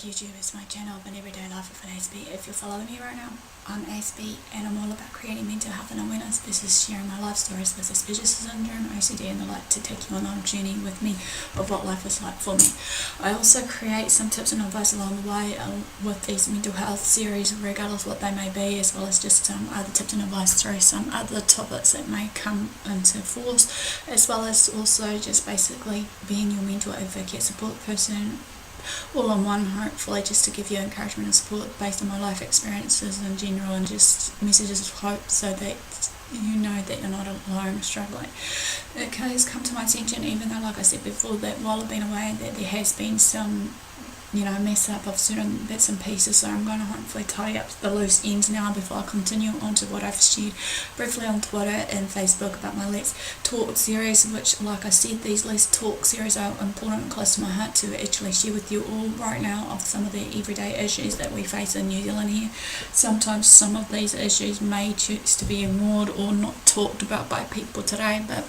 YouTube, it's my channel of an everyday life of an Aspie. If you're following me right now, I'm Aspie and I'm all about creating mental health and awareness versus sharing my life stories with suspicious syndrome, OCD and the like to take you on a journey with me of what life is like for me. I also create some tips and advice along the way with these mental health series, regardless what they may be, as well as just some other tips and advice through some other topics that may come into force, as well as also just basically being your mental advocate support person, all in one, hopefully, just to give you encouragement and support based on my life experiences in general, and just messages of hope so that you know that you're not alone struggling. It has come to my attention, even though, like I said before, that while I've been away, that there has been some mess up of certain bits and pieces, so I'm going to hopefully tidy up the loose ends now before I continue on to what I've shared briefly on Twitter and Facebook about my Let's Talk series, which, like I said, these Let's Talk series are important and close to my heart to actually share with you all right now of some of the everyday issues that we face in New Zealand here. Sometimes some of these issues may choose to be ignored or not talked about by people today, but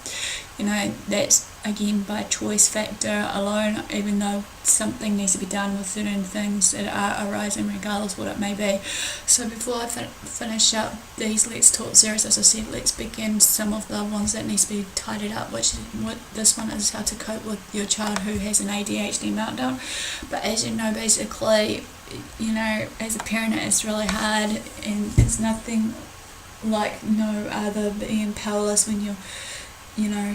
that's again by choice factor alone, even though something needs to be done with certain things that are arising regardless what it may be. So before I finish up these Let's Talk series, as I said, let's begin some of the ones that need to be tidied up, which what this one is how to cope with your child who has an ADHD meltdown. But as you know, basically, as a parent it's really hard, and it's nothing like no other being powerless when you're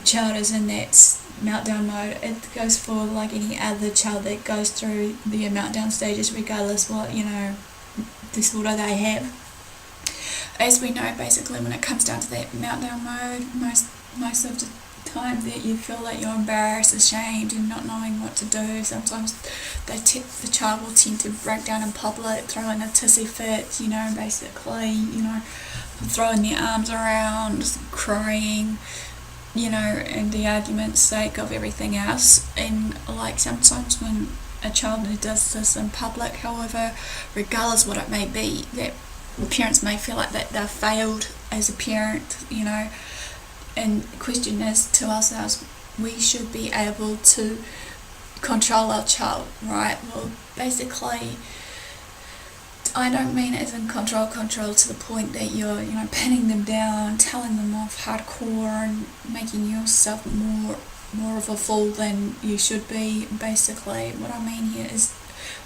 child is in that meltdown mode. It goes for like any other child that goes through the meltdown stages, regardless what disorder they have. As we know, basically, when it comes down to that meltdown mode, most of the time that you feel like you're embarrassed, ashamed, and not knowing what to do. Sometimes the child will tend to break down in public, throw in a tissy fit, basically, throwing their arms around, crying, and the argument's sake of everything else. And like sometimes when a child does this in public, however, regardless what it may be, that parents may feel like that they've failed as a parent, and the question is to ourselves, we should be able to control our child, right? Well, basically, I don't mean as in control to the point that you're, pinning them down, telling them off hardcore and making yourself more of a fool than you should be. Basically, what I mean here is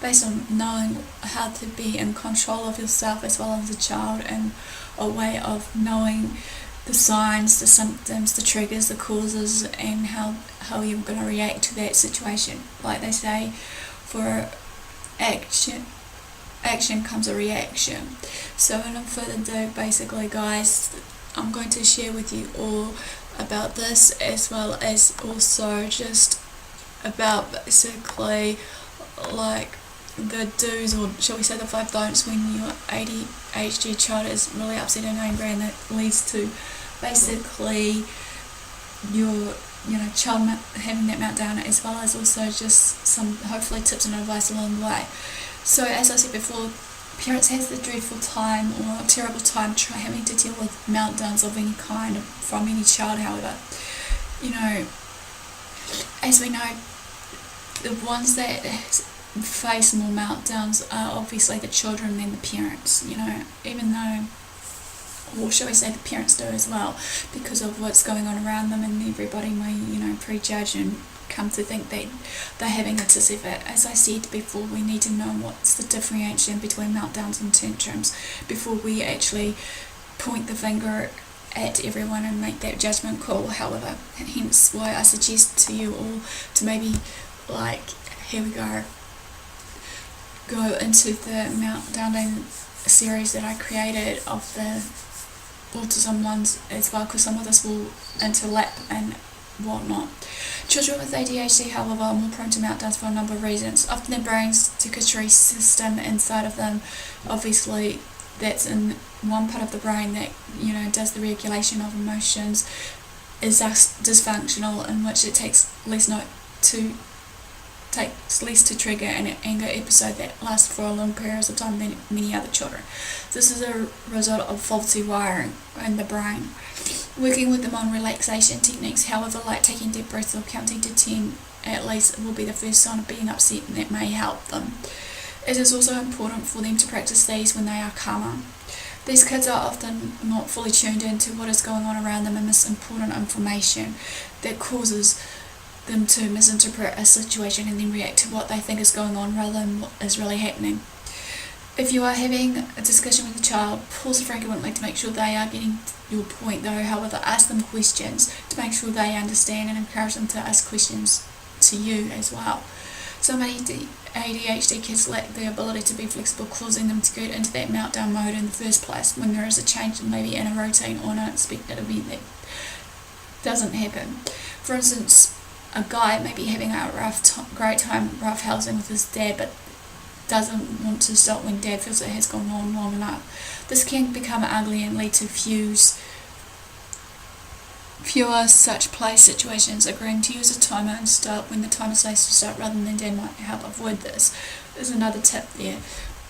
based on knowing how to be in control of yourself as well as the child, and a way of knowing the signs, the symptoms, the triggers, the causes, and how you're going to react to that situation. Like they say, for action comes a reaction. So without further ado, basically guys, I'm going to share with you all about this, as well as also just about basically like the do's, or shall we say the 5 don'ts, when your ADHD child is really upset and angry, and that leads to basically your child having that meltdown, as well as also just some hopefully tips and advice along the way. So as I said before, parents have the dreadful time or terrible time having to deal with meltdowns of any kind from any child. However, as we know, the ones that face more meltdowns are obviously the children than the parents, even though, or shall we say the parents do as well, because of what's going on around them, and everybody may prejudge and come to think that they're having a tissy fit. As I said before, we need to know what's the differentiation between meltdowns and tantrums before we actually point the finger at everyone and make that judgment call. However, hence why I suggest to you all to maybe, here we go into the Meltdown series that I created of the autism ones as well, because some of this will interlap and whatnot. Children with ADHD, however, are more prone to meltdowns for a number of reasons. Often their brain's circuitry system inside of them, obviously that's in one part of the brain that does the regulation of emotions, is dysfunctional, in which it takes less to trigger an anger episode that lasts for a long period of time than many other children. This is a result of faulty wiring in the brain. Working with them on relaxation techniques, however, like taking deep breaths or counting to 10 at least, will be the first sign of being upset, and that may help them. It is also important for them to practice these when they are calmer. These kids are often not fully tuned into what is going on around them and miss important information that causes them to misinterpret a situation and then react to what they think is going on rather than what is really happening. If you are having a discussion with a child, pause frequently to make sure they are getting your point though. However, ask them questions to make sure they understand and encourage them to ask questions to you as well. Some ADHD kids lack the ability to be flexible, causing them to get into that meltdown mode in the first place when there is a change maybe in a routine or an unexpected event that doesn't happen. For instance, a guy may be having a great time roughhousing with his dad, but doesn't want to stop when dad feels it has gone on long enough. This can become ugly and lead to fewer such play situations. Agreeing to use a timer and start when the timer says to start rather than dad might help avoid this. There's another tip there.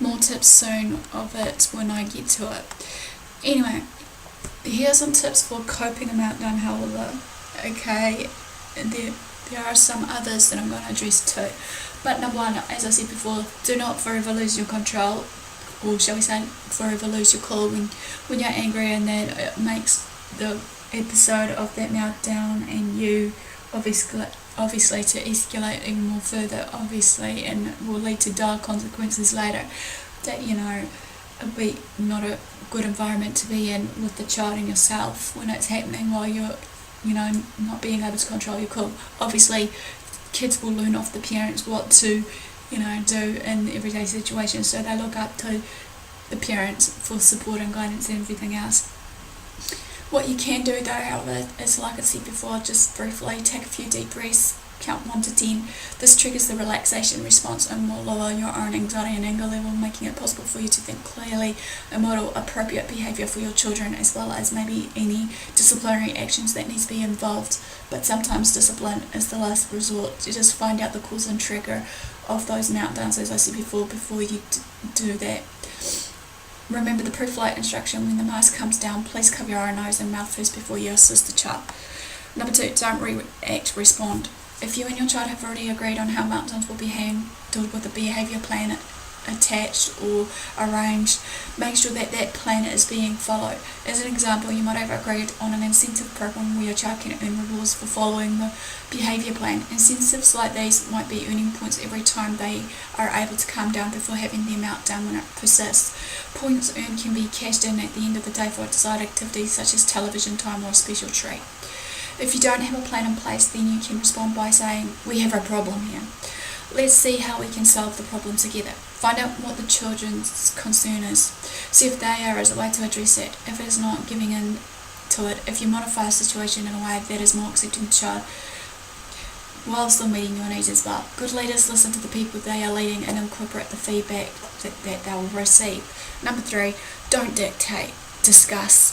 More tips soon of it when I get to it. Anyway, here are some tips for coping a meltdown, however. Okay, there are some others that I'm going to address too. But number one, as I said before, do not forever lose your control, or shall we say forever lose your cool when you're angry, and that it makes the episode of that meltdown and you obviously to escalate even more further, obviously, and will lead to dire consequences later. That, it'll be not a good environment to be in with the child and yourself when it's happening while you're not being able to control your cool. Obviously, kids will learn off the parents what to do in everyday situations, so they look up to the parents for support and guidance and everything else. What you can do though, however, is, like I said before, just briefly take a few deep breaths, count 1 to 10. This triggers the relaxation response and will lower your own anxiety and anger level, making it possible for you to think clearly and model appropriate behaviour for your children, as well as maybe any disciplinary actions that need to be involved. But sometimes discipline is the last resort. You just find out the cause and trigger of those meltdowns, as I said before you do that. Remember the pre-flight instruction: when the mask comes down, please cover your own nose and mouth first before you assist the child. Number 2, don't react, respond. If you and your child have already agreed on how meltdowns will be handled with a behaviour plan attached or arranged, make sure that that plan is being followed. As an example, you might have agreed on an incentive program where your child can earn rewards for following the behaviour plan. Incentives like these might be earning points every time they are able to calm down before having their meltdown when it persists. Points earned can be cashed in at the end of the day for a desired activity such as television time or a special treat. If you don't have a plan in place, then you can respond by saying, "We have a problem here. Let's see how we can solve the problem together." Find out what the children's concern is. See if there is a way to address it. If it is not, giving in to it. If you modify a situation in a way that is more accepting to the child, while still meeting your needs as well. Good leaders listen to the people they are leading and incorporate the feedback that they will receive. Number 3, don't dictate, discuss.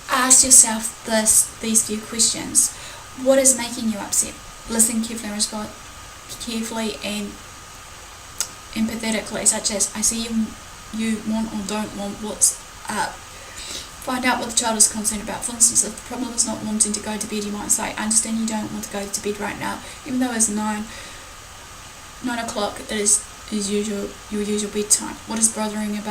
Ask yourself these few questions. What is making you upset? Listen carefully and respond carefully and empathetically, such as, "I see you want or don't want, what's up?" Find out what the child is concerned about. For instance, if the problem is not wanting to go to bed, you might say, "I understand you don't want to go to bed right now, even though it's 9 o'clock, it is your usual bedtime. What is bothering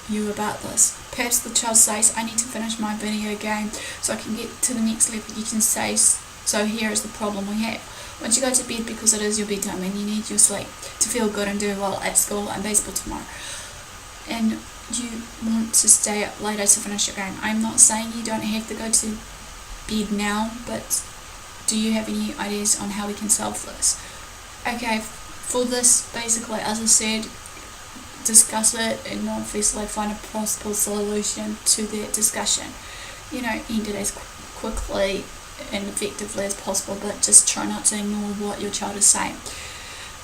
you about this?" Perhaps the child says, "I need to finish my video game so I can get to the next level." You can say, "So here is the problem we have. Once you go to bed because it is your bedtime and you need your sleep to feel good and do well at school and baseball tomorrow, and you want to stay up later to finish your game. I'm not saying you don't have to go to bed now, but do you have any ideas on how we can solve this?" Okay, for this, basically, as I said, discuss it and obviously find a possible solution to that discussion. End it as quickly and effectively as possible, but just try not to ignore what your child is saying.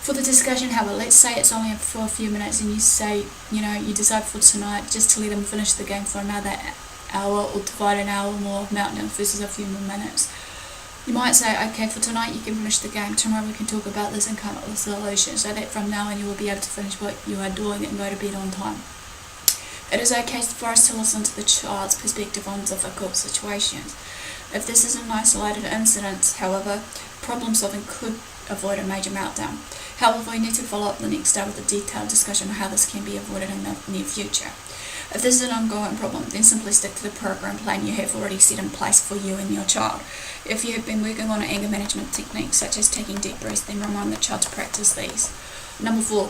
For the discussion, however, let's say it's only for a few minutes and you say, you decide for tonight just to let them finish the game for another hour, or divide an hour more of Meltdown versus a few more minutes. You might say, "Okay, for tonight you can finish the game, tomorrow we can talk about this and come up with a solution, so that from now on you will be able to finish what you are doing and go to bed on time." It is okay for us to listen to the child's perspective on difficult situations. If this is an isolated incident, however, problem solving could avoid a major meltdown. However, you need to follow up the next day with a detailed discussion on how this can be avoided in the near future. If this is an ongoing problem, then simply stick to the program plan you have already set in place for you and your child. If you have been working on anger management techniques such as taking deep breaths, then remind the child to practice these. Number 4,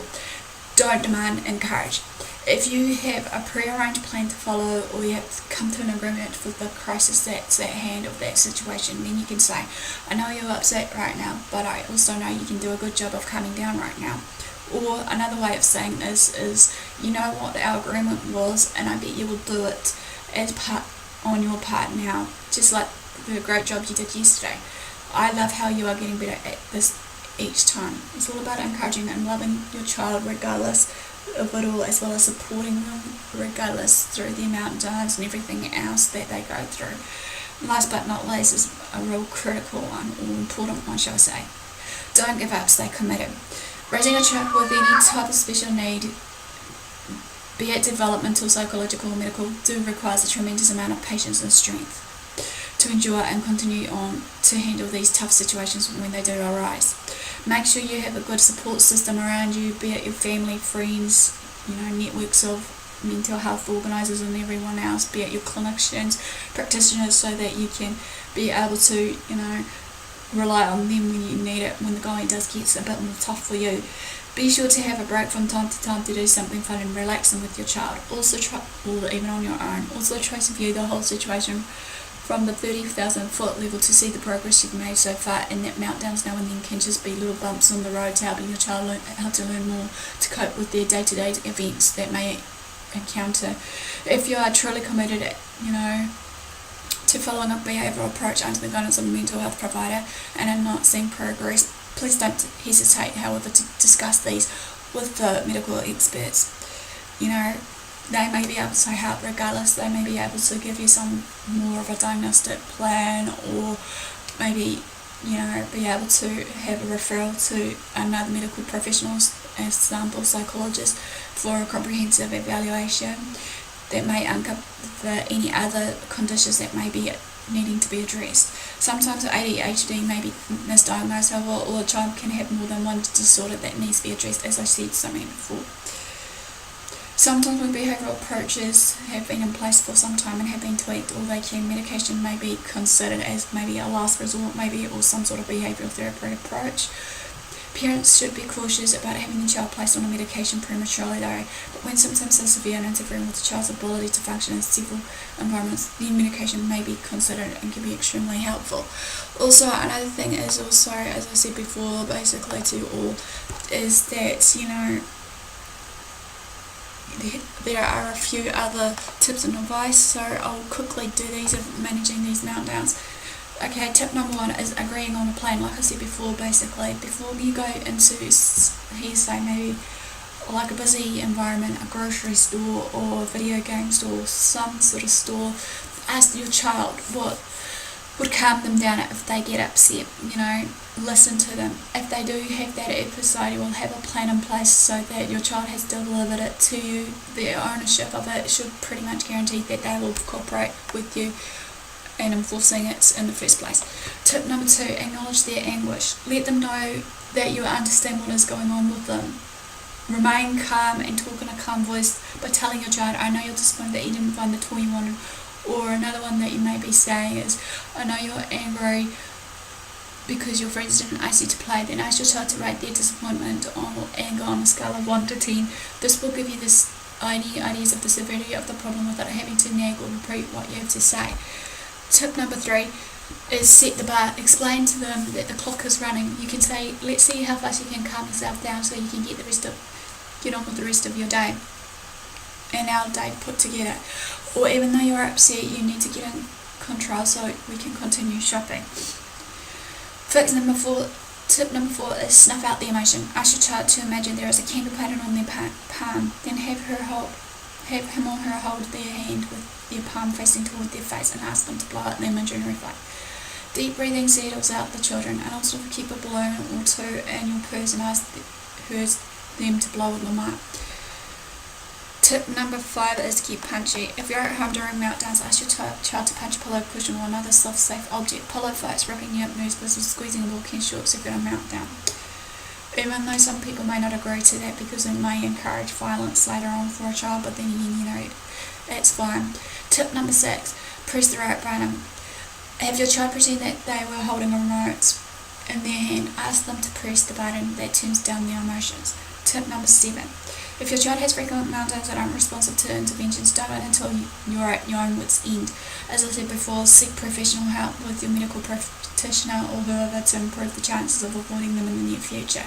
don't demand, encourage. If you have a pre-arranged plan to follow, or you have come to an agreement with the crisis that's at hand of that situation, then you can say, I know you're upset right now, but I also know you can do a good job of calming down right now. Or another way of saying this is, you know what our agreement was, and I bet you will do it as part on your part now, just like the great job you did yesterday. I love how you are getting better at this each time. It's all about encouraging and loving your child regardless of it all, as well as supporting them regardless through the Meltdowns and everything else that they go through. Last but not least is a real critical one, or important one shall I say. Don't give up, stay committed. Raising a child with any type of special need, be it developmental, psychological or medical, requires a tremendous amount of patience and strength to endure and continue on to handle these tough situations when they do arise. Make sure you have a good support system around you, be it your family, friends, networks of mental health organisers and everyone else, be it your clinicians, practitioners, so that you can be able to, rely on them when you need it, when the going does get a bit more tough for you. Be sure to have a break from time to time to do something fun and relaxing with your child. Also try, or even on your own, also try to view the whole situation from the 30,000 foot level to see the progress you've made so far, and that meltdowns now and then can just be little bumps on the road to helping your child learn how to learn more to cope with their day-to-day events that may encounter. If you are truly committed, to following a behavioural approach under the guidance of a mental health provider and are not seeing progress, please don't hesitate, however, to discuss these with the medical experts. They may be able to help regardless. They may be able to give you some more of a diagnostic plan, or maybe, be able to have a referral to another medical professional, example psychologist, for a comprehensive evaluation that may uncover any other conditions that may be needing to be addressed. Sometimes ADHD may be misdiagnosed, however, or a child can have more than one disorder that needs to be addressed, as I said something before. Sometimes when behavioural approaches have been in place for some time and have been tweaked, or medication may be considered as maybe a last resort, or some sort of behavioural therapy approach. Parents should be cautious about having the child placed on a medication prematurely though, but when symptoms are severe and interfering with the child's ability to function in several environments, then medication may be considered and can be extremely helpful. Also, another thing is also, as I said before, basically to all, is that, there are a few other tips and advice, so I'll quickly do these of managing these meltdowns. Okay, tip number 1 is agreeing on a plan. Like I said before, basically, before you go into, say, maybe like a busy environment, a grocery store or a video game store, some sort of store, ask your child what would calm them down if they get upset. Listen to them. If they do have that episode, you will have a plan in place so that your child has delivered it to you. Their ownership of it should pretty much guarantee that they will cooperate with you and enforcing it in the first place. Tip number 2, acknowledge their anguish. Let them know that you understand what is going on with them. Remain calm and talk in a calm voice by telling your child, I know you're disappointed that you didn't find the toy you wanted. Or another one that you may be saying is, I know you're angry because your friends didn't ask you to play. Then ask your child to rate their disappointment or anger on a scale of 1 to 10. This will give you ideas of the severity of the problem without having to nag or repeat what you have to say. Tip number 3 is set the bar. Explain to them that the clock is running. You can say, let's see how fast you can calm yourself down so you can get on with the rest of your day and our day put together. Or even though you're upset, you need to get in control so we can continue shopping. Tip number 4 is snuff out the emotion. Ask your child to imagine there is a candle pattern on their palm. Then have him or her hold their hand with their palm facing toward their face and ask them to blow out the image and reflect. Deep breathing settles out the children, and also keep a balloon or 2 in your purse and ask them to blow them up. Tip number 5 is keep punchy. If you're at home during meltdowns, ask your child to punch a pillow, cushion, or another soft, safe object. Pillow fights, ripping you up, moves, whistles, squeezing, and walking shorts if you're in a meltdown. Even though some people may not agree to that because it may encourage violence later on for a child, but then again, it's fine. Tip number 6, press the right button. Have your child pretend that they were holding a remote in their hand. Ask them to press the button that turns down their emotions. Tip number 7, if your child has frequent meltdowns that aren't responsive to interventions, don't wait until you're at your own wit's end. As I said before, seek professional help with your medical practitioner or whoever to improve the chances of avoiding them in the near future.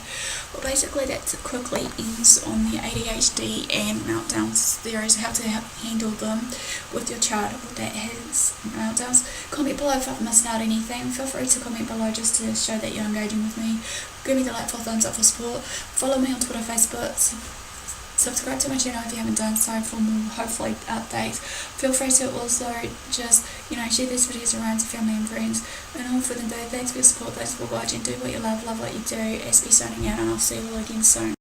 Well, basically that quickly ends on the ADHD and meltdowns theories, how to handle them with your child that has meltdowns. Comment below if I've missed out anything. Feel free to comment below just to show that you're engaging with me. Give me the like for thumbs up for support. Follow me on Twitter, Facebook. Subscribe to my channel if you haven't done so for more, hopefully, updates. Feel free to also just, share these videos around to family and friends. And all for the day, thanks for your support, thanks for watching. Do what you love what you do. Aspie signing out, and I'll see you all again soon.